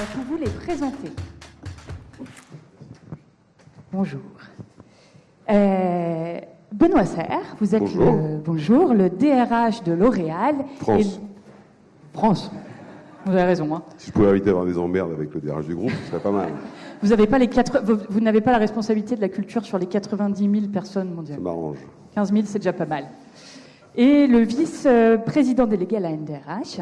pour vous les présenter. Bonjour. Benoît Serre, vous êtes le DRH de L'Oréal. France. Vous avez raison. Hein. Si je pouvais éviter d'avoir des emmerdes avec le DRH du groupe, ce serait pas mal. Vous n'avez pas la responsabilité de la culture sur les 90 000 personnes mondiales. Ça m'arrange. 15 000, c'est déjà pas mal. Et le vice-président délégué à la NDRH.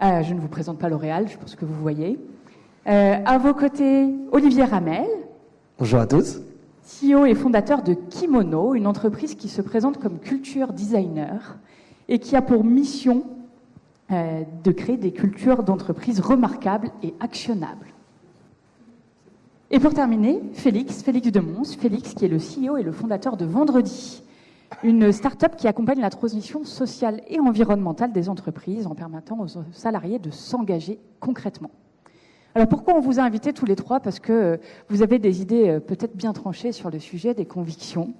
Je ne vous présente pas L'Oréal, je pense que vous voyez. À vos côtés, Olivier Ramel. Bonjour à tous. CEO et fondateur de Kimono, une entreprise qui se présente comme culture designer et qui a pour mission de créer des cultures d'entreprise remarquables et actionnables. Et pour terminer, Félix Demons, Félix qui est le CEO et le fondateur de Vendredi, une start-up qui accompagne la transition sociale et environnementale des entreprises en permettant aux salariés de s'engager concrètement. Alors pourquoi on vous a invités tous les trois? Parce que vous avez des idées peut-être bien tranchées sur le sujet, des convictions.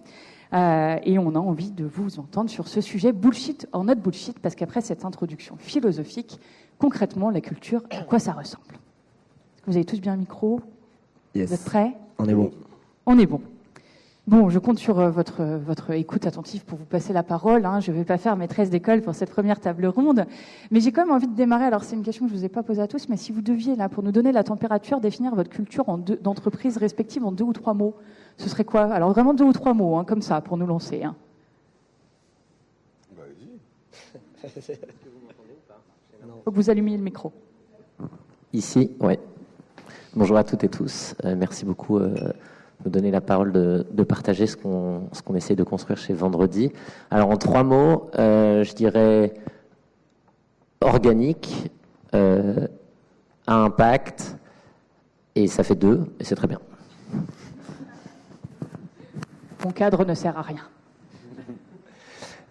Et on a envie de vous entendre sur ce sujet bullshit or not bullshit, parce qu'après cette introduction philosophique, concrètement, la culture, à quoi ça ressemble? Vous avez tous bien un micro? Yes. Vous êtes prêts? On est bon. On est bon. Bon, je compte sur votre écoute attentive pour vous passer la parole. Hein. Je ne vais pas faire maîtresse d'école pour cette première table ronde, mais j'ai quand même envie de démarrer. Alors, c'est une question que je ne vous ai pas posée à tous, mais si vous deviez, là, pour nous donner la température, définir votre culture d'entreprise respective en 2 ou 3 mots, ce serait quoi? Alors, vraiment 2 ou 3 mots, hein, comme ça, pour nous lancer. Hein. Bah, vas-y. Est-ce que vous m'entendez ou pas? Faut que vous allumiez le micro. Ici, oui. Bonjour à toutes et tous. Merci beaucoup de me donner la parole de partager ce qu'on essaie de construire chez Vendredi. Alors, en 3 mots, je dirais organique, à impact, et ça fait 2, et c'est très bien. Mon cadre ne sert à rien.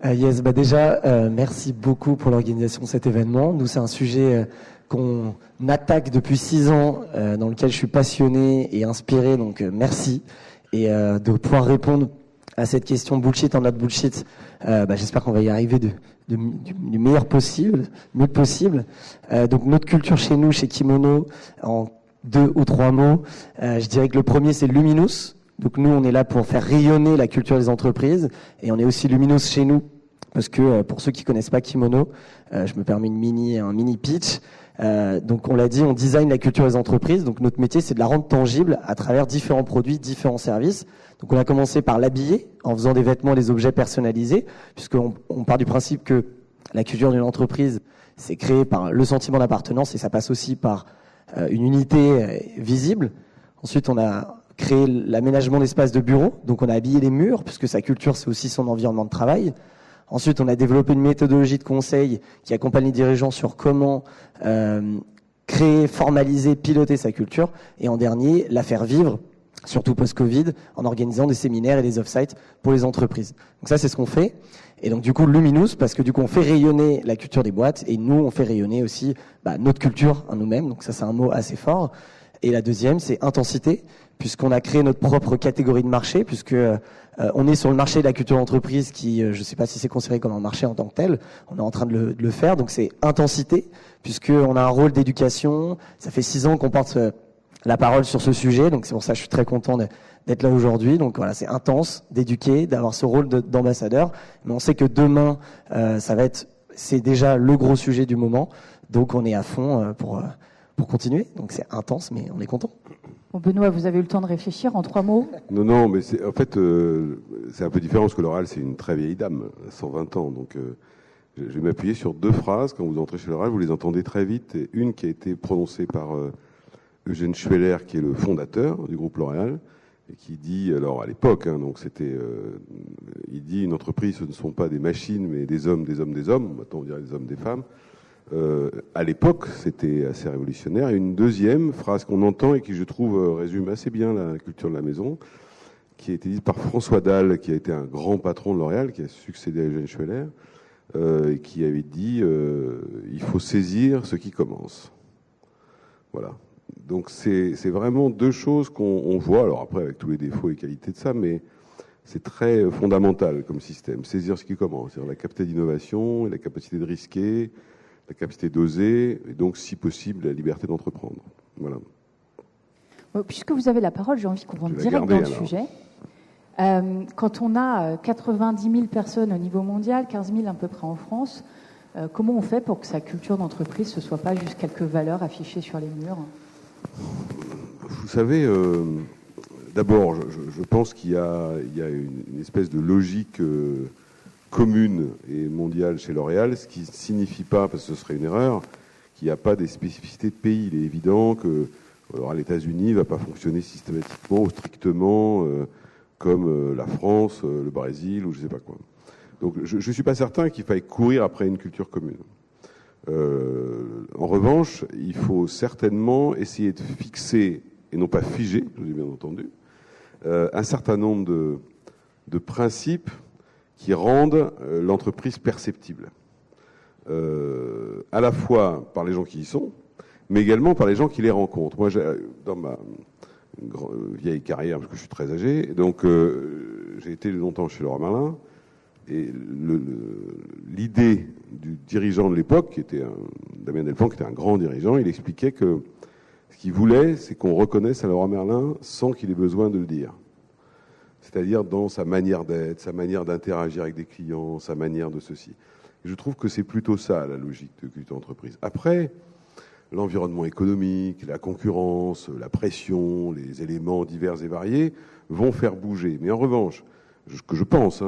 Yes, déjà, merci beaucoup pour l'organisation de cet événement. Nous, c'est un sujet qu'on attaque depuis 6 ans, dans lequel je suis passionné et inspiré, donc merci. Et de pouvoir répondre à cette question bullshit en not bullshit, j'espère qu'on va y arriver du meilleur possible, mieux que possible. Donc notre culture chez nous, chez Kimono, en 2 ou 3 mots, je dirais que le premier, c'est Luminous. Donc nous, on est là pour faire rayonner la culture des entreprises, et on est aussi Luminous chez nous, parce que pour ceux qui connaissent pas Kimono, je me permets un mini pitch. Donc on l'a dit, on design la culture des entreprises. Donc notre métier, c'est de la rendre tangible à travers différents produits, différents services. Donc on a commencé par l'habiller en faisant des vêtements, des objets personnalisés, puisqu'on part du principe que la culture d'une entreprise, c'est créé par le sentiment d'appartenance, et ça passe aussi par une unité visible. Ensuite, on a créé l'aménagement d'espaces de bureau. Donc on a habillé les murs, puisque sa culture, c'est aussi son environnement de travail. Ensuite, on a développé une méthodologie de conseil qui accompagne les dirigeants sur comment créer, formaliser, piloter sa culture. Et en dernier, la faire vivre, surtout post-Covid, en organisant des séminaires et des off-sites pour les entreprises. Donc ça, c'est ce qu'on fait. Et donc du coup, Luminous, parce que du coup, on fait rayonner la culture des boîtes, et nous, on fait rayonner aussi notre culture en nous-mêmes. Donc ça, c'est un mot assez fort. Et la deuxième, c'est intensité, puisqu'on a créé notre propre catégorie de marché, puisque on est sur le marché de la culture d'entreprise qui, je ne sais pas si c'est considéré comme un marché en tant que tel, on est en train de le faire, donc c'est intensité, puisqu'on a un rôle d'éducation. Ça fait 6 ans qu'on porte la parole sur ce sujet, donc c'est pour ça que je suis très content d'être là aujourd'hui. Donc voilà, c'est intense d'éduquer, d'avoir ce rôle d'ambassadeur, mais on sait que demain, c'est déjà le gros sujet du moment, donc on est à fond pour continuer. Donc c'est intense, mais on est content. Bon, Benoît, vous avez eu le temps de réfléchir en 3 mots? Non, mais c'est un peu différent, parce que L'Oréal, c'est une très vieille dame, 120 ans. Donc je vais m'appuyer sur 2 phrases. Quand vous entrez chez L'Oréal, vous les entendez très vite. Et une qui a été prononcée par Eugène Schweller, qui est le fondateur du groupe L'Oréal, et qui dit, alors à l'époque, donc il dit, une entreprise, ce ne sont pas des machines, mais des hommes. Maintenant, on dirait des hommes, des femmes. À l'époque, c'était assez révolutionnaire. Et une deuxième phrase qu'on entend et qui, je trouve, résume assez bien la culture de la maison, qui a été dite par François Dalle, qui a été un grand patron de L'Oréal, qui a succédé à Eugène Schweller, et qui avait dit il faut saisir ce qui commence. Voilà. Donc c'est vraiment 2 choses qu'on voit, alors après avec tous les défauts et qualités de ça, mais c'est très fondamental comme système. Saisir ce qui commence, c'est-à-dire la capacité d'innovation, la capacité de risquer, la capacité d'oser, et donc, si possible, la liberté d'entreprendre. Voilà. Puisque vous avez la parole, j'ai envie qu'on rentre direct garder, dans le alors. sujet. Quand on a 90 000 personnes au niveau mondial, 15 000 à peu près en France, comment on fait pour que sa culture d'entreprise, ce ne soit pas juste quelques valeurs affichées sur les murs? Vous savez, d'abord, je pense qu'il y a une espèce de logique commune et mondiale chez L'Oréal, ce qui ne signifie pas, parce que ce serait une erreur, qu'il n'y a pas des spécificités de pays. Il est évident que les États-Unis ne va pas fonctionner systématiquement ou strictement comme la France, le Brésil ou je ne sais pas quoi. Donc je ne suis pas certain qu'il faille courir après une culture commune. En revanche, il faut certainement essayer de fixer, et non pas figer, je vous ai bien entendu, un certain nombre de principes qui rendent l'entreprise perceptible. À la fois par les gens qui y sont, mais également par les gens qui les rencontrent. Moi, dans ma vieille carrière, parce que je suis très âgé, donc j'ai été longtemps chez Leroy Merlin, et l'idée du dirigeant de l'époque, qui était Damien Delphan, qui était un grand dirigeant, il expliquait que ce qu'il voulait, c'est qu'on reconnaisse à Leroy Merlin sans qu'il ait besoin de le dire. C'est-à-dire dans sa manière d'être, sa manière d'interagir avec des clients, sa manière de ceci. Et je trouve que c'est plutôt ça, la logique de culture d'entreprise. Après, l'environnement économique, la concurrence, la pression, les éléments divers et variés vont faire bouger. Mais en revanche, ce que je pense,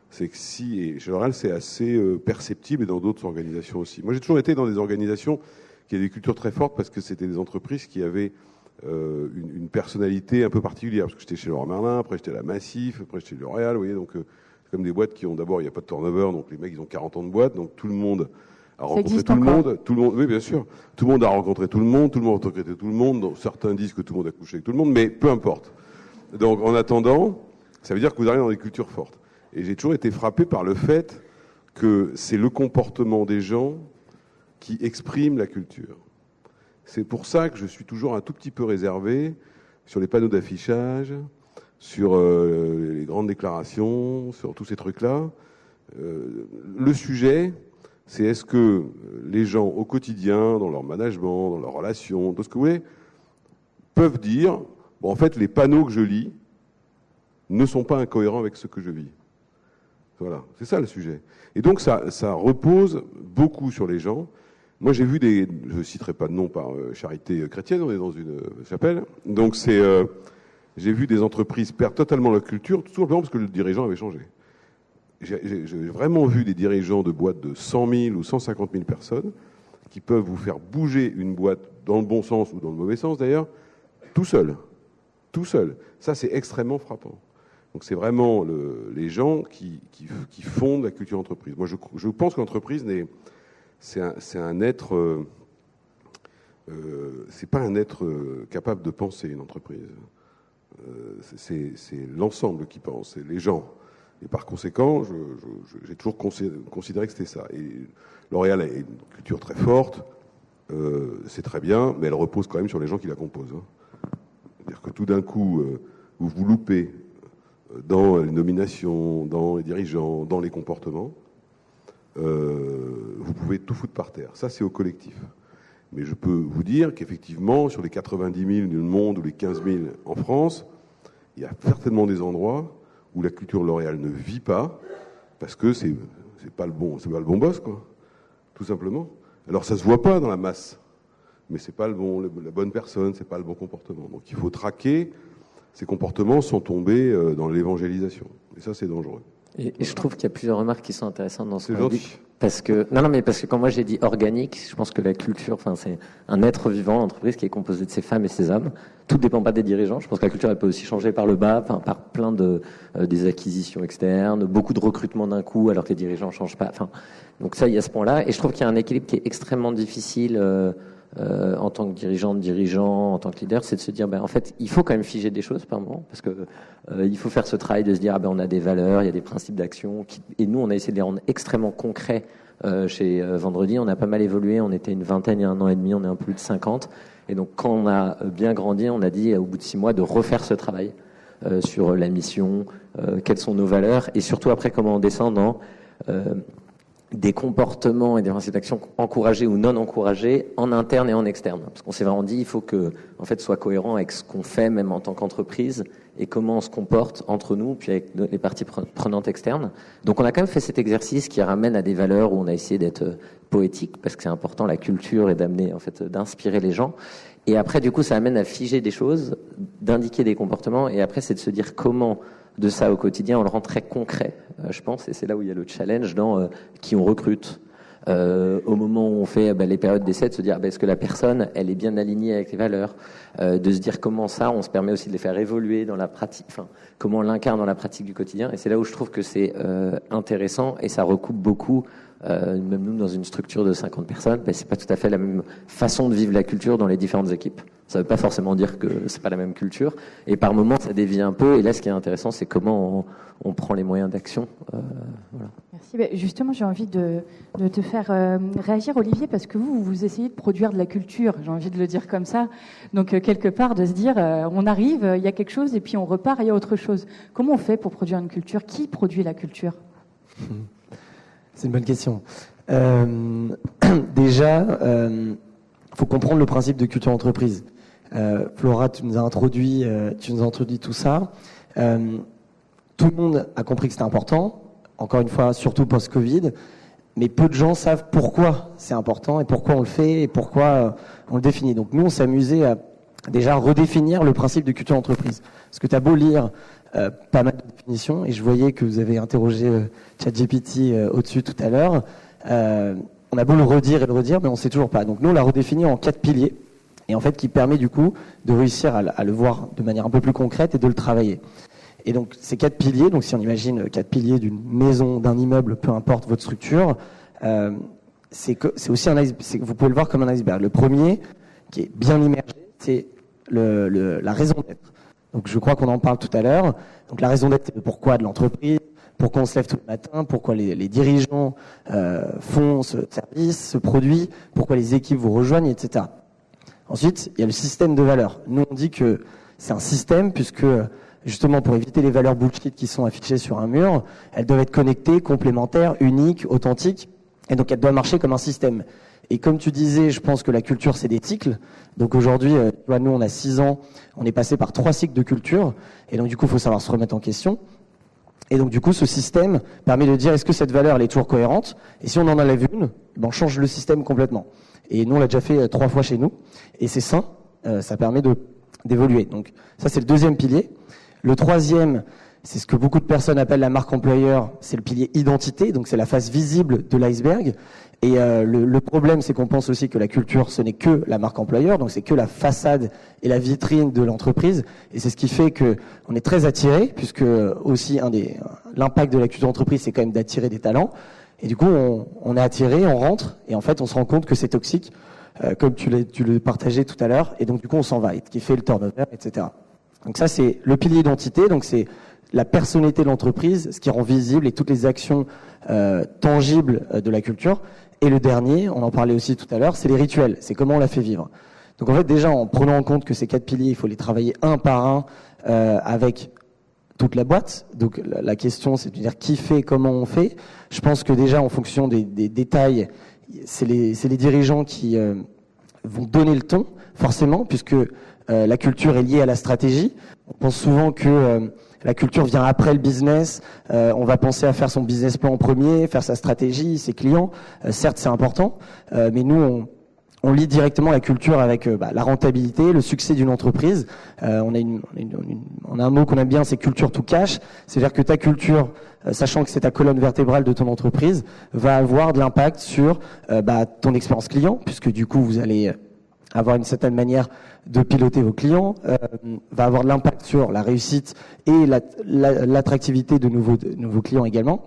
c'est que si, et chez L'Oréal, c'est assez perceptible, et dans d'autres organisations aussi. Moi, j'ai toujours été dans des organisations qui avaient des cultures très fortes parce que c'était des entreprises qui avaient une personnalité un peu particulière. Parce que j'étais chez Leroy Merlin, après j'étais à la Massif, après j'étais chez L'Oréal, vous voyez, donc c'est comme des boîtes qui ont d'abord, il n'y a pas de turnover, donc les mecs, ils ont 40 ans de boîte, donc tout le monde a rencontré tout le monde, oui, bien sûr, tout le monde a rencontré tout le monde a rencontré tout le monde, donc certains disent que tout le monde a couché avec tout le monde, mais peu importe. Donc en attendant, ça veut dire que vous arrivez dans des cultures fortes. Et j'ai toujours été frappé par le fait que c'est le comportement des gens qui exprime la culture. C'est pour ça que je suis toujours un tout petit peu réservé sur les panneaux d'affichage, sur les grandes déclarations, sur tous ces trucs-là. Le sujet, c'est est-ce que les gens au quotidien, dans leur management, dans leurs relations, tout ce que vous voulez, peuvent dire, bon, en fait, les panneaux que je lis ne sont pas incohérents avec ce que je vis. Voilà, c'est ça le sujet. Et donc ça repose beaucoup sur les gens. Moi j'ai vu je ne citerai pas de nom par charité chrétienne, on est dans une chapelle, donc j'ai vu des entreprises perdre totalement leur culture, tout simplement parce que le dirigeant avait changé. J'ai vraiment vu des dirigeants de boîtes de 100 000 ou 150 000 personnes qui peuvent vous faire bouger une boîte dans le bon sens ou dans le mauvais sens d'ailleurs, tout seul. Tout seul. Ça c'est extrêmement frappant. Donc c'est vraiment les gens qui fondent la culture d'entreprise. Moi je pense que l'entreprise c'est un être, c'est pas un être capable de penser, une entreprise. C'est l'ensemble qui pense, c'est les gens. Et par conséquent, j'ai toujours considéré que c'était ça. Et L'Oréal a une culture très forte, c'est très bien, mais elle repose quand même sur les gens qui la composent. C'est-à-dire que tout d'un coup, vous loupez dans les nominations, dans les dirigeants, dans les comportements, vous pouvez tout foutre par terre. Ça, c'est au collectif. Mais je peux vous dire qu'effectivement, sur les 90 000 du monde ou les 15 000 en France, il y a certainement des endroits où la culture L'Oréal ne vit pas parce que c'est pas le bon boss, quoi. Tout simplement. Alors ça se voit pas dans la masse, mais c'est pas la bonne personne, c'est pas le bon comportement. Donc il faut traquer ces comportements sans tomber dans l'évangélisation. Et ça, c'est dangereux. Et je trouve qu'il y a plusieurs remarques qui sont intéressantes dans ce C'est qu'on dit. Parce que quand moi j'ai dit organique, je pense que la culture, c'est un être vivant, l'entreprise qui est composée de ces femmes et ces hommes. Tout ne dépend pas des dirigeants. Je pense que la culture, elle peut aussi changer par le bas, par plein des acquisitions externes, beaucoup de recrutements d'un coup, alors que les dirigeants ne changent pas. Donc ça, il y a ce point-là. Et je trouve qu'il y a un équilibre qui est extrêmement difficile en tant que dirigeant, en tant que leader, c'est de se dire, en fait, il faut quand même figer des choses par moment, parce que il faut faire ce travail de se dire, on a des valeurs, il y a des principes d'action, et nous, on a essayé de les rendre extrêmement concrets chez Vendredi. On a pas mal évolué, on était une vingtaine il y a 1 an et demi, on est un peu plus de 50, et donc quand on a bien grandi, on a dit au bout de 6 mois de refaire ce travail sur la mission, quelles sont nos valeurs, et surtout après comment on descend dans des comportements et des principes d'action encouragés ou non encouragés en interne et en externe. Parce qu'on s'est vraiment dit, il faut que, en fait, soit cohérent avec ce qu'on fait, même en tant qu'entreprise, et comment on se comporte entre nous, puis avec les parties prenantes externes. Donc, on a quand même fait cet exercice qui ramène à des valeurs où on a essayé d'être poétique, parce que c'est important, la culture, et d'amener, en fait, d'inspirer les gens. Et après, du coup, ça amène à figer des choses, d'indiquer des comportements, et après, c'est de se dire comment, de ça au quotidien, on le rend très concret, je pense, et c'est là où il y a le challenge dans qui on recrute. Au moment où on fait les périodes d'essai, de se dire est-ce que la personne, elle est bien alignée avec les valeurs, de se dire comment ça, on se permet aussi de les faire évoluer dans la pratique, enfin, comment on l'incarne dans la pratique du quotidien, et c'est là où je trouve que c'est intéressant, et ça recoupe beaucoup, même nous, dans une structure de 50 personnes, c'est pas tout à fait la même façon de vivre la culture dans les différentes équipes. Ça ne veut pas forcément dire que c'est pas la même culture. Et par moments, ça dévie un peu. Et là, ce qui est intéressant, c'est comment on prend les moyens d'action. Voilà. Merci. Justement, j'ai envie de te faire réagir, Olivier, parce que vous essayez de produire de la culture. J'ai envie de le dire comme ça. Donc, quelque part, de se dire, on arrive, il y a quelque chose, et puis on repart, il y a autre chose. Comment on fait pour produire une culture? Qui produit la culture? C'est une bonne question. Déjà, faut comprendre le principe de culture entreprise. Flora, tu nous as introduit tout ça. Tout le monde a compris que c'était important. Encore une fois, surtout post-Covid. Mais peu de gens savent pourquoi c'est important et pourquoi on le fait et pourquoi on le définit. Donc nous, on s'est amusé à déjà redéfinir le principe de culture entreprise. Parce que tu as beau lire pas mal de définitions, et je voyais que vous avez interrogé ChatGPT au-dessus tout à l'heure. On a beau le redire et le redire, mais on ne sait toujours pas. Donc nous, on l'a redéfini en 4 piliers, et en fait qui permet du coup de réussir à le voir de manière un peu plus concrète et de le travailler. Et donc ces 4 piliers, donc si on imagine 4 piliers d'une maison, d'un immeuble, peu importe votre structure, c'est aussi vous pouvez le voir comme un iceberg. Le premier, qui est bien immergé, c'est la raison d'être. Donc je crois qu'on en parle tout à l'heure. Donc la raison d'être, c'est le pourquoi de l'entreprise, pourquoi on se lève tous les matins, pourquoi les dirigeants font ce service, ce produit, pourquoi les équipes vous rejoignent, etc. Ensuite, il y a le système de valeurs. Nous, on dit que c'est un système puisque, justement, pour éviter les valeurs bullshit qui sont affichées sur un mur, elles doivent être connectées, complémentaires, uniques, authentiques, et donc elles doivent marcher comme un système. Et comme tu disais, je pense que la culture, c'est des cycles. Donc aujourd'hui, nous, on a 6 ans, on est passé par 3 cycles de culture, et donc du coup, il faut savoir se remettre en question. Et donc du coup, ce système permet de dire est-ce que cette valeur elle est toujours cohérente, et si on en enlève une, on change le système complètement. Et nous, on l'a déjà fait 3 fois chez nous, et c'est sain, ça permet d'évoluer. Donc ça, c'est le deuxième pilier. Le troisième, c'est ce que beaucoup de personnes appellent la marque employeur, c'est le pilier identité, donc c'est la face visible de l'iceberg. Et le problème, c'est qu'on pense aussi que la culture, ce n'est que la marque employeur, donc c'est que la façade et la vitrine de l'entreprise. Et c'est ce qui fait que on est très attiré, puisque aussi l'impact de la culture d'entreprise, c'est quand même d'attirer des talents. Et du coup, on est attiré, on rentre, et en fait, on se rend compte que c'est toxique, comme tu le partageais tout à l'heure. Et donc, du coup, on s'en va, et qui fait le turnover, etc. Donc ça, c'est le pilier identité. Donc c'est la personnalité de l'entreprise, ce qui rend visible et toutes les actions tangibles de la culture. Et le dernier, on en parlait aussi tout à l'heure, c'est les rituels. C'est comment on la fait vivre. Donc en fait, déjà, en prenant en compte que ces 4 piliers, il faut les travailler un par un avec toute la boîte. Donc la question, c'est de dire qui fait, comment on fait. Je pense que déjà, en fonction des détails, c'est les dirigeants qui vont donner le ton, forcément, puisque la culture est liée à la stratégie. On pense souvent que la culture vient après le business. On va penser à faire son business plan en premier, faire sa stratégie, ses clients. Certes, c'est important, mais nous, on lie directement la culture avec la rentabilité, le succès d'une entreprise. On a un mot qu'on aime bien, c'est culture to cash. C'est-à-dire que ta culture, sachant que c'est ta colonne vertébrale de ton entreprise, va avoir de l'impact sur ton expérience client, puisque du coup, vous allez avoir une certaine manière de piloter vos clients, va avoir de l'impact sur la réussite et l'attractivité de nouveaux clients également.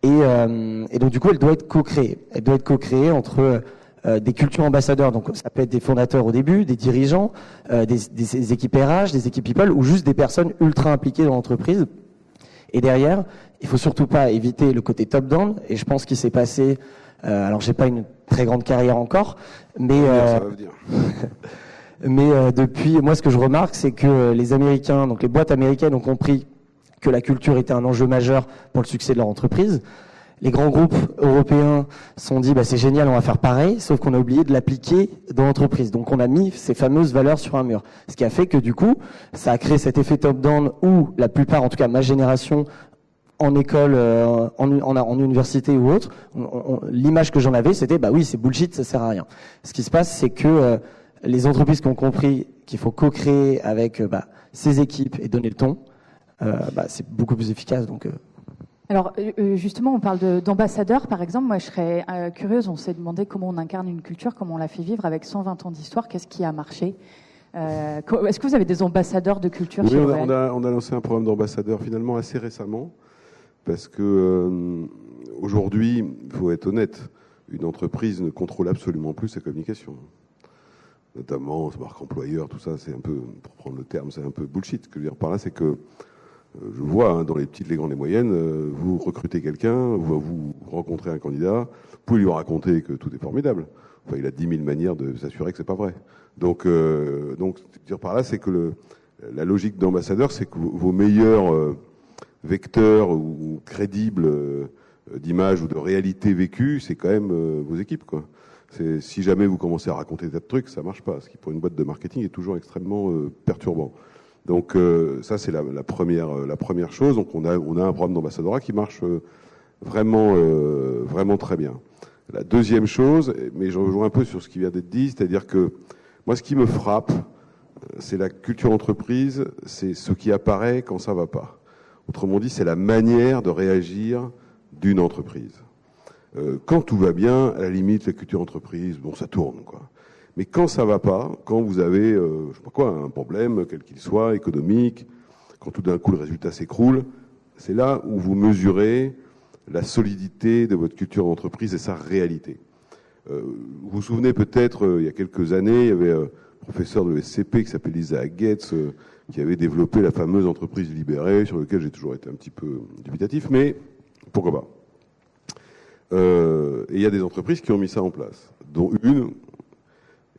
Et donc du coup, elle doit être co-créée. Elle doit être co-créée entre des cultures ambassadeurs, donc ça peut être des fondateurs au début, des dirigeants, des équipes RH, des équipes people, ou juste des personnes ultra impliquées dans l'entreprise. Et derrière, il faut surtout pas éviter le côté top-down. Et je pense qu'il s'est passé. Alors, j'ai pas une très grande carrière encore, mais ça va venir. Mais depuis, moi, ce que je remarque, c'est que les Américains, donc les boîtes américaines, ont compris que la culture était un enjeu majeur pour le succès de leur entreprise. les grands groupes européens se sont dit c'est génial, on va faire pareil, sauf qu'on a oublié de l'appliquer dans l'entreprise. Donc on a mis ces fameuses valeurs sur un mur. Ce qui a fait que du coup, ça a créé cet effet top-down où la plupart, en tout cas ma génération, en école, en université ou autre, l'image que j'en avais, c'était oui, c'est bullshit, ça sert à rien. Ce qui se passe, c'est que les entreprises qui ont compris qu'il faut co-créer avec ces équipes et donner le ton, c'est beaucoup plus efficace. Donc Alors justement, on parle d'ambassadeurs, par exemple. Moi, je serais curieuse. On s'est demandé comment on incarne une culture, comment on la fait vivre avec 120 ans d'histoire. Qu'est-ce qui a marché? Est-ce que vous avez des ambassadeurs de culture? Oui, chez on a lancé un programme d'ambassadeurs finalement assez récemment, parce que aujourd'hui, il faut être honnête, une entreprise ne contrôle absolument plus sa communication. Notamment sa marque employeur, tout ça, c'est un peu, pour prendre le terme, c'est un peu bullshit. Ce que je veux dire par là, c'est que je vois dans les petites, les grandes et moyennes, vous recrutez quelqu'un, vous rencontrez un candidat, vous pouvez lui raconter que tout est formidable. Enfin, il a 10 000 manières de s'assurer que c'est pas vrai. Donc, dire par là, c'est que la logique d'ambassadeur, c'est que vos meilleurs vecteurs ou crédibles d'image ou de réalité vécue, c'est quand même vos équipes, quoi. Si jamais vous commencez à raconter des tas de trucs, ça marche pas. Ce qui pour une boîte de marketing est toujours extrêmement perturbant. Donc ça c'est la première chose. Donc on a un programme d'ambassadeur qui marche vraiment très bien. La deuxième chose, mais je rejoins un peu sur ce qui vient d'être dit, c'est-à-dire que moi ce qui me frappe, c'est la culture entreprise, c'est ce qui apparaît quand ça va pas. Autrement dit, c'est la manière de réagir d'une entreprise. Quand tout va bien, à la limite, la culture entreprise, bon, ça tourne, quoi. Mais quand ça va pas, quand vous avez, je sais pas quoi, un problème, quel qu'il soit, économique, quand tout d'un coup le résultat s'écroule, c'est là où vous mesurez la solidité de votre culture d'entreprise et sa réalité. Vous vous souvenez peut-être, il y a quelques années, il y avait un professeur de SCP qui s'appelait Isaac Getz, qui avait développé la fameuse entreprise libérée, sur laquelle j'ai toujours été un petit peu dubitatif, mais pourquoi pas. Et il y a des entreprises qui ont mis ça en place, dont une,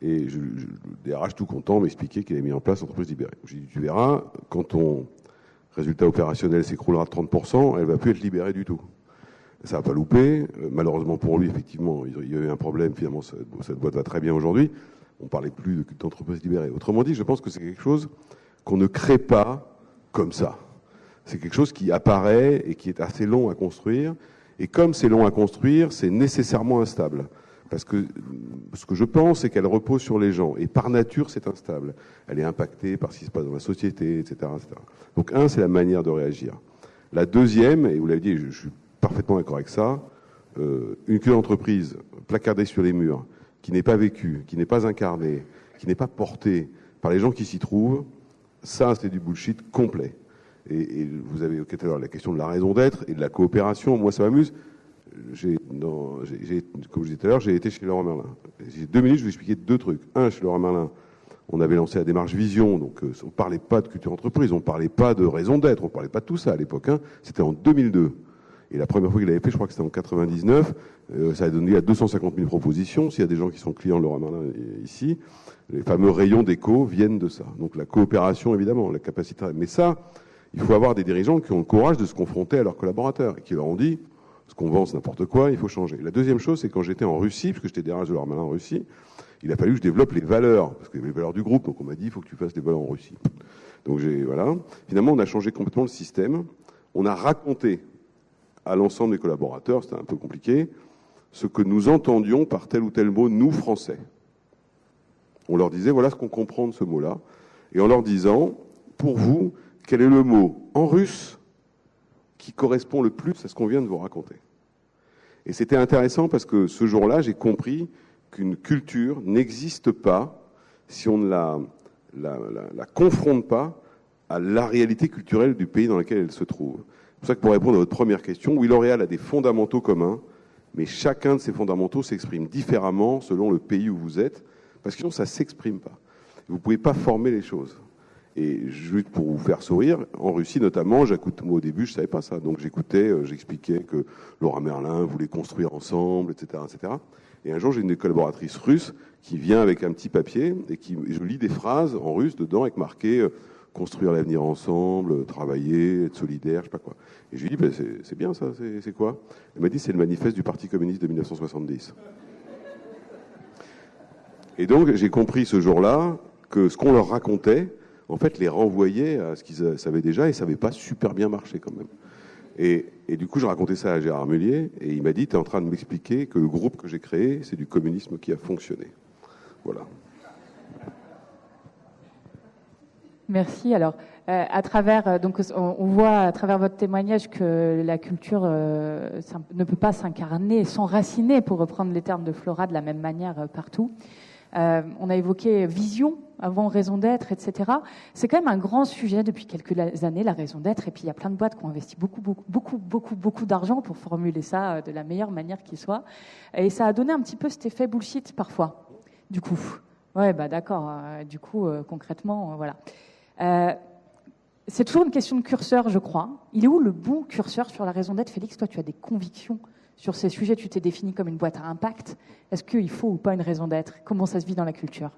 et le DRH tout content m'expliquait qu'il avait mis en place l'entreprise libérée. J'ai dit, tu verras, quand ton résultat opérationnel s'écroulera de 30%, elle va plus être libérée du tout. Ça n'a pas loupé. Malheureusement pour lui, effectivement, il y a eu un problème. Finalement, cette boîte va très bien aujourd'hui. On ne parlait plus d'entreprise libérée. Autrement dit, je pense que c'est quelque chose qu'on ne crée pas comme ça. C'est quelque chose qui apparaît et qui est assez long à construire. Et comme c'est long à construire, c'est nécessairement instable. Parce que ce que je pense, c'est qu'elle repose sur les gens. Et par nature, c'est instable. Elle est impactée par ce qui se passe dans la société, etc. etc. Donc, c'est la manière de réagir. La deuxième, et vous l'avez dit, je suis parfaitement d'accord avec ça, une culture d'entreprise placardée sur les murs, qui n'est pas vécue, qui n'est pas incarnée, qui n'est pas portée par les gens qui s'y trouvent, ça, c'est du bullshit complet. Et vous avez évoqué tout à l'heure la question de la raison d'être et de la coopération. Moi, ça m'amuse. Comme je disais tout à l'heure, j'ai été chez Leroy Merlin. J'ai 2 minutes, je vais vous expliquer 2 trucs. Un, chez Leroy Merlin, on avait lancé la démarche Vision, donc on ne parlait pas de culture entreprise, on ne parlait pas de raison d'être, on ne parlait pas de tout ça à l'époque. C'était en 2002. Et la première fois qu'il l'avait fait, je crois que c'était en 99, ça a donné à 250 000 propositions. S'il y a des gens qui sont clients de Leroy Merlin ici, les fameux rayons d'éco viennent de ça. Donc la coopération, évidemment, la capacité. Mais ça, il faut avoir des dirigeants qui ont le courage de se confronter à leurs collaborateurs et qui leur ont dit ce qu'on vend, c'est n'importe quoi, il faut changer. La deuxième chose, c'est quand j'étais en Russie, parce que j'étais DRH de Leroy Merlin en Russie, il a fallu que je développe les valeurs, parce qu'il y avait les valeurs du groupe, donc on m'a dit il faut que tu fasses les valeurs en Russie. Donc voilà. Finalement, on a changé complètement le système. On a raconté à l'ensemble des collaborateurs, c'était un peu compliqué, ce que nous entendions par tel ou tel mot, nous, Français. On leur disait, voilà ce qu'on comprend de ce mot-là, et en leur disant, pour vous, quel est le mot en russe qui correspond le plus à ce qu'on vient de vous raconter. Et c'était intéressant parce que ce jour-là, j'ai compris qu'une culture n'existe pas si on ne la confronte pas à la réalité culturelle du pays dans lequel elle se trouve. C'est pour ça que pour répondre à votre première question, oui, L'Oréal a des fondamentaux communs, mais chacun de ces fondamentaux s'exprime différemment selon le pays où vous êtes, parce que sinon ça ne s'exprime pas. Vous ne pouvez pas former les choses. Et juste pour vous faire sourire, en Russie notamment, moi au début je ne savais pas ça, donc j'écoutais, j'expliquais que Leroy Merlin voulait construire ensemble, etc., etc. Et un jour j'ai une collaboratrice russe qui vient avec un petit papier et je lis des phrases en russe dedans avec marqué construire l'avenir ensemble, travailler, être solidaire, je sais pas quoi. Et je lui ai dit, c'est bien ça, c'est quoi? Elle m'a dit, c'est le manifeste du Parti communiste de 1970. Et donc, j'ai compris ce jour-là que ce qu'on leur racontait, en fait, les renvoyait à ce qu'ils savaient déjà et ça n'avait pas super bien marché quand même. Et du coup, je racontais ça à Gérard Mullier et il m'a dit, tu es en train de m'expliquer que le groupe que j'ai créé, c'est du communisme qui a fonctionné. Voilà. Merci. Alors, à travers, donc, on voit à travers votre témoignage que la culture ne peut pas s'incarner, s'enraciner, pour reprendre les termes de Flora, de la même manière partout. On a évoqué vision avant raison d'être, etc. C'est quand même un grand sujet depuis quelques années, la raison d'être. Et puis il y a plein de boîtes qui ont investi beaucoup d'argent pour formuler ça de la meilleure manière qui soit. Et ça a donné un petit peu cet effet bullshit parfois. Du coup, ouais, bah d'accord. Du coup, concrètement, voilà. C'est toujours une question de curseur, je crois. Il est où le bon curseur sur la raison d'être? Félix, toi, tu as des convictions sur ces sujets. Tu t'es défini comme une boîte à impact. Est-ce qu'il faut ou pas une raison d'être? Comment ça se vit dans la culture?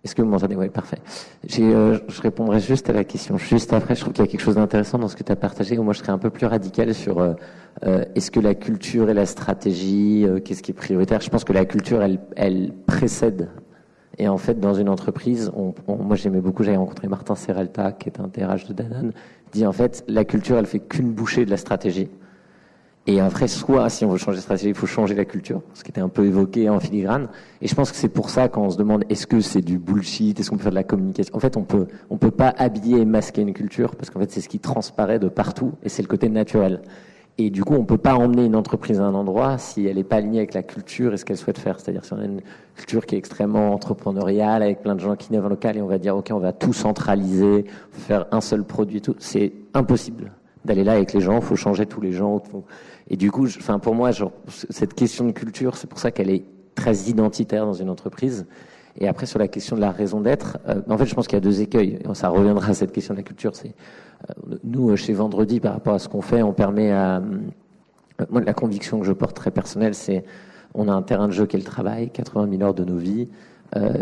Est-ce que vous m'entendez? Oui, parfait. Je répondrai juste à la question. Juste après, je trouve qu'il y a quelque chose d'intéressant dans ce que tu as partagé, où moi je serais un peu plus radical sur est-ce que la culture et la stratégie, qu'est-ce qui est prioritaire? Je pense que la culture, elle précède. Et en fait, dans une entreprise, moi j'aimais beaucoup, j'avais rencontré Martin Serralta, qui est un DRH de Danone, dit en fait, la culture, elle fait qu'une bouchée de la stratégie. Et après, soit, si on veut changer de stratégie, il faut changer la culture, ce qui était un peu évoqué en filigrane. Et je pense que c'est pour ça, quand on se demande est-ce que c'est du bullshit, est-ce qu'on peut faire de la communication, en fait, on peut pas habiller et masquer une culture, parce qu'en fait, c'est ce qui transparaît de partout, et c'est le côté naturel. Et du coup, on peut pas emmener une entreprise à un endroit si elle est pas alignée avec la culture et ce qu'elle souhaite faire. C'est-à-dire, si on a une culture qui est extrêmement entrepreneuriale, avec plein de gens qui innovent en local, et on va dire, OK, on va tout centraliser, faire un seul produit, tout, c'est impossible d'aller là avec les gens, il faut changer tous les gens. Et du coup, pour moi, cette question de culture, c'est pour ça qu'elle est très identitaire dans une entreprise. Et après, sur la question de la raison d'être, en fait, je pense qu'il y a deux écueils. Et ça reviendra à cette question de la culture. C'est nous, chez Vendredi, par rapport à ce qu'on fait, on permet à... moi, la conviction que je porte très personnelle, c'est on a un terrain de jeu qui est le travail, 80 000 heures de nos vies.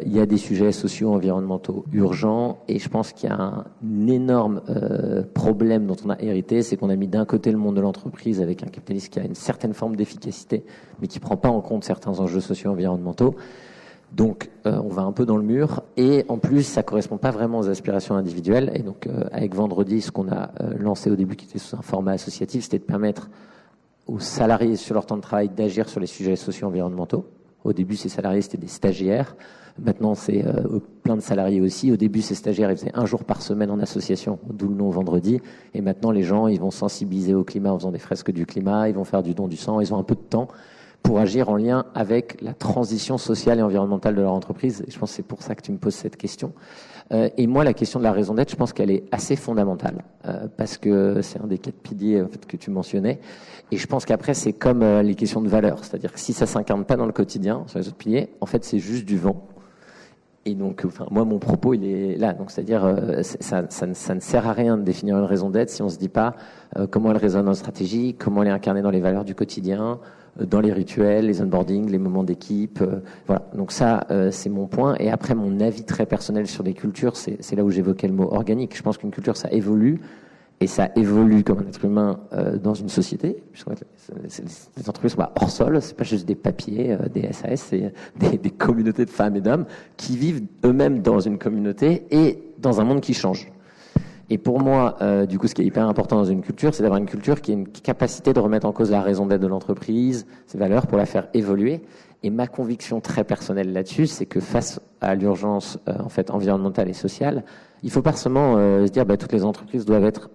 Il y a des sujets sociaux, environnementaux urgents, et je pense qu'il y a un énorme problème dont on a hérité, c'est qu'on a mis d'un côté le monde de l'entreprise avec un capitalisme qui a une certaine forme d'efficacité, mais qui prend pas en compte certains enjeux sociaux environnementaux. Donc, on va un peu dans le mur, et en plus, ça correspond pas vraiment aux aspirations individuelles. Et donc, avec Vendredi, ce qu'on a lancé au début, qui était sous un format associatif, c'était de permettre aux salariés sur leur temps de travail d'agir sur les sujets sociaux environnementaux. Au début, ces salariés, c'était des stagiaires. Maintenant, c'est plein de salariés aussi. Au début, ces stagiaires, ils faisaient 1 jour par semaine en association, d'où le nom Vendredi. Et maintenant, les gens, ils vont sensibiliser au climat en faisant des fresques du climat, ils vont faire du don du sang, ils ont un peu de temps pour agir en lien avec la transition sociale et environnementale de leur entreprise. Et je pense que c'est pour ça que tu me poses cette question. Et moi, la question de la raison d'être, je pense qu'elle est assez fondamentale, parce que c'est un des 4 piliers en fait, que tu mentionnais. Et je pense qu'après, c'est comme les questions de valeur. C'est-à-dire que si ça s'incarne pas dans le quotidien, sur les autres piliers, en fait, c'est juste du vent. Et donc, moi, mon propos, il est là. Donc, c'est-à-dire, ça ne sert à rien de définir une raison d'être si on se dit pas comment elle résonne en stratégie, comment elle est incarnée dans les valeurs du quotidien, dans les rituels, les onboardings, les moments d'équipe. Voilà. Donc ça, c'est mon point. Et après, mon avis très personnel sur les cultures, c'est là où j'évoquais le mot organique. Je pense qu'une culture, ça évolue. Et ça évolue comme un être humain dans une société. Les entreprises sont pas hors sol, c'est pas juste des papiers, des SAS, c'est des communautés de femmes et d'hommes qui vivent eux-mêmes dans une communauté et dans un monde qui change. Et pour moi, du coup, ce qui est hyper important dans une culture, c'est d'avoir une culture qui a une capacité de remettre en cause la raison d'être de l'entreprise, ses valeurs, pour la faire évoluer. Et ma conviction très personnelle là-dessus, c'est que face à l'urgence en fait environnementale et sociale, il faut pas seulement se dire toutes les entreprises doivent être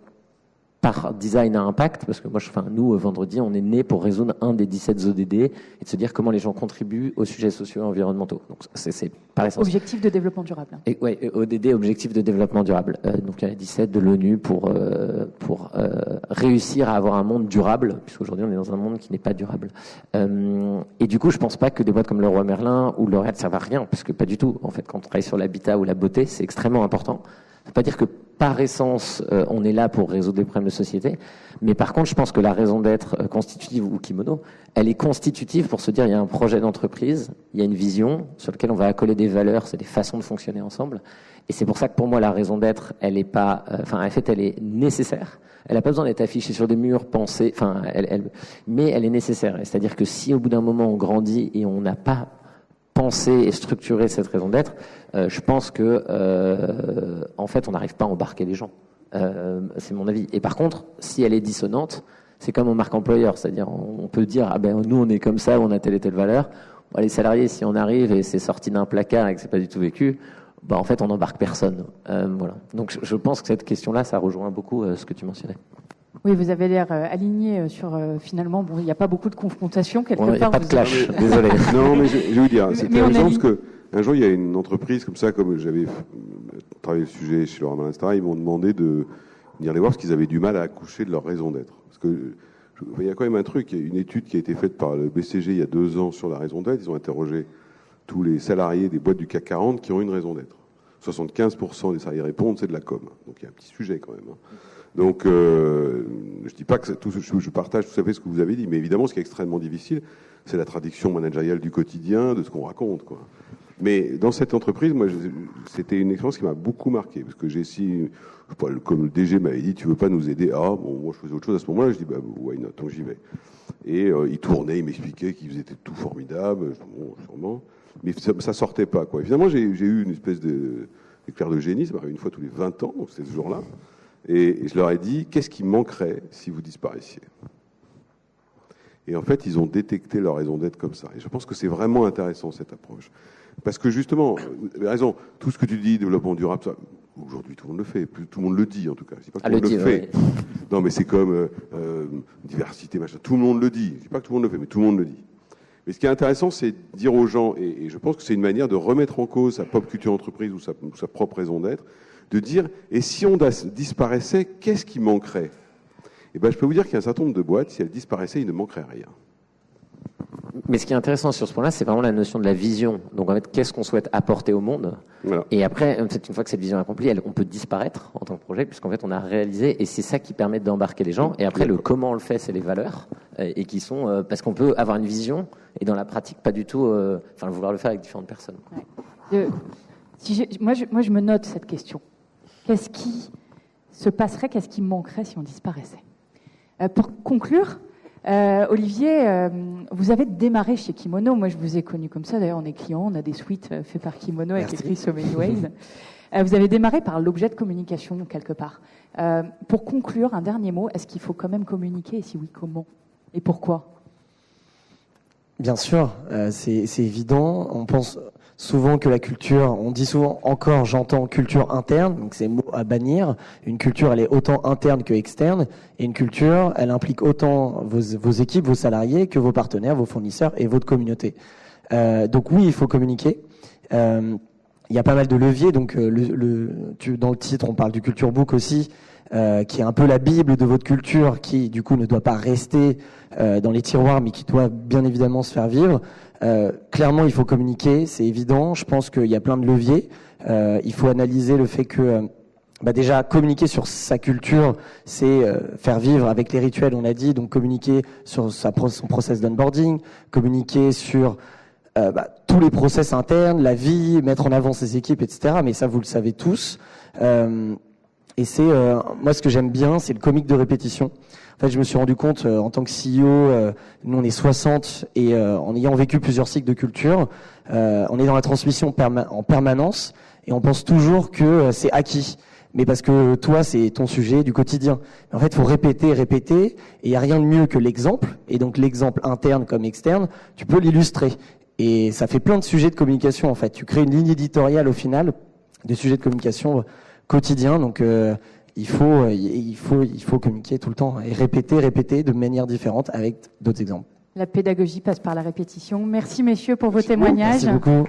par design à impact, parce que nous, Vendredi, on est né pour résoudre un des 17 ODD et de se dire comment les gens contribuent aux sujets sociaux et environnementaux. Donc, c'est par essence. Objectif de développement durable. Et, ouais, ODD, objectif de développement durable. Donc, il y a les 17 de l'ONU pour réussir à avoir un monde durable, puisqu'aujourd'hui, on est dans un monde qui n'est pas durable. Et du coup, je pense pas que des boîtes comme Leroy Merlin ou L'Oréal servent à rien, parce que pas du tout. En fait, quand on travaille sur l'habitat ou la beauté, c'est extrêmement important. Ça veut pas dire que par essence, on est là pour résoudre des problèmes de société. Mais par contre, je pense que la raison d'être constitutive ou kimono, elle est constitutive pour se dire il y a un projet d'entreprise, il y a une vision sur laquelle on va accoler des valeurs, c'est des façons de fonctionner ensemble. Et c'est pour ça que pour moi, la raison d'être, elle est pas, en fait, elle est nécessaire. Elle n'a pas besoin d'être affichée sur des murs, pensée, mais elle est nécessaire. C'est-à-dire que si au bout d'un moment on grandit et on n'a pas pensé et structuré cette raison d'être, je pense que en fait on n'arrive pas à embarquer les gens. C'est mon avis. Et par contre, si elle est dissonante, c'est comme en marque employeur, c'est-à-dire on peut dire nous on est comme ça, on a telle et telle valeur. Bon, les salariés, si on arrive et c'est sorti d'un placard et que c'est pas du tout vécu, en fait on n'embarque personne. Voilà. Donc je pense que cette question-là, ça rejoint beaucoup ce que tu mentionnais. Oui, vous avez l'air aligné sur finalement, il n'y a pas beaucoup de confrontation quelque part. Il n'y a pas de clash, désolé. Non, mais je vais vous dire, c'est intéressant parce que un jour il y a une entreprise comme ça, comme j'avais travaillé le sujet chez Laurent Malin, etc., ils m'ont demandé de venir les voir parce qu'ils avaient du mal à accoucher de leur raison d'être. Parce que il y a quand même un truc, il y a une étude qui a été faite par le BCG il y a 2 ans sur la raison d'être. Ils ont interrogé tous les salariés des boîtes du CAC 40 qui ont une raison d'être. 75% des salariés répondent, c'est de la com. Donc il y a un petit sujet quand même. Donc je dis pas que je partage tout à fait ce que vous avez dit, mais évidemment ce qui est extrêmement difficile, c'est la traduction managériale du quotidien, de ce qu'on raconte, quoi. Mais dans cette entreprise, moi, c'était une expérience qui m'a beaucoup marqué, parce que j'ai essayé, comme le DG m'avait dit, tu veux pas nous aider? Moi je faisais autre chose à ce moment-là, je dis why not, donc j'y vais. Et il tournait, il m'expliquait qu'ils faisaient tout formidable, sûrement, mais ça sortait pas, quoi. Et finalement, j'ai eu une espèce d'éclair de génie, ça m'arrive une fois tous les 20 ans, donc c'était ce jour-là. Et je leur ai dit, qu'est-ce qui manquerait si vous disparaissiez? Et en fait, ils ont détecté leur raison d'être comme ça. Et je pense que c'est vraiment intéressant, cette approche. Parce que justement, vous avez raison, tout ce que tu dis, développement durable, ça, aujourd'hui tout le monde le fait, tout le monde le dit en tout cas. Je dis pas que tout le monde le fait. Non, mais c'est comme diversité, machin. Tout le monde le dit. Je dis pas que tout le monde le fait, mais tout le monde le dit. Mais ce qui est intéressant, c'est de dire aux gens, et je pense que c'est une manière de remettre en cause sa pop culture entreprise ou sa propre raison d'être, de dire, et si on disparaissait, qu'est-ce qui manquerait? Eh ben, je peux vous dire qu'il y a un certain nombre de boîtes, si elles disparaissaient, il ne manquerait rien. Mais ce qui est intéressant sur ce point-là, c'est vraiment la notion de la vision. Donc en fait, qu'est-ce qu'on souhaite apporter au monde? Voilà. Et après, une fois que cette vision est accomplie, on peut disparaître en tant que projet, puisqu'en fait, on a réalisé, et c'est ça qui permet d'embarquer les gens. Et après, le comment on le fait, c'est les valeurs, et qui sont parce qu'on peut avoir une vision et dans la pratique, pas du tout, vouloir le faire avec différentes personnes. Ouais. Moi, je me note cette question. Qu'est-ce qui se passerait, qu'est-ce qui manquerait si on disparaissait? Pour conclure, Olivier, vous avez démarré chez Kimono. Moi, je vous ai connu comme ça. D'ailleurs, on est client, on a des suites faits par Kimono avec écrit So Many Ways. Vous avez démarré par l'objet de communication, quelque part. Pour conclure, un dernier mot, est-ce qu'il faut quand même communiquer? Et si oui, comment? Et pourquoi? Bien sûr, c'est évident. On pense souvent que la culture, on dit souvent encore, j'entends culture interne, donc c'est mot à bannir. Une culture, elle est autant interne que externe, et une culture, elle implique autant vos équipes, vos salariés, que vos partenaires, vos fournisseurs et votre communauté. Donc oui, il faut communiquer. Il y a pas mal de leviers, donc dans le titre, on parle du Culture Book aussi, qui est un peu la Bible de votre culture, qui du coup ne doit pas rester dans les tiroirs, mais qui doit bien évidemment se faire vivre. Clairement, il faut communiquer, c'est évident. Je pense qu'il y a plein de leviers. Il faut analyser le fait que déjà communiquer sur sa culture, c'est faire vivre avec les rituels, on a dit. Donc communiquer sur son process d'onboarding, communiquer sur tous les process internes, la vie, mettre en avant ses équipes, etc. Mais ça, vous le savez tous. Et c'est moi ce que j'aime bien, c'est le comique de répétition. En fait, je me suis rendu compte en tant que CEO, nous on est 60 et en ayant vécu plusieurs cycles de culture, on est dans la transmission en permanence et on pense toujours que c'est acquis. Mais parce que toi, c'est ton sujet du quotidien. En fait, il faut répéter, et il n'y a rien de mieux que l'exemple. Et donc l'exemple interne comme externe, tu peux l'illustrer. Et ça fait plein de sujets de communication en fait. Tu crées une ligne éditoriale au final des sujets de communication quotidien. Donc il faut communiquer tout le temps et répéter de manière différente avec d'autres exemples. La pédagogie passe par la répétition. Merci messieurs pour vos témoignages. Merci beaucoup.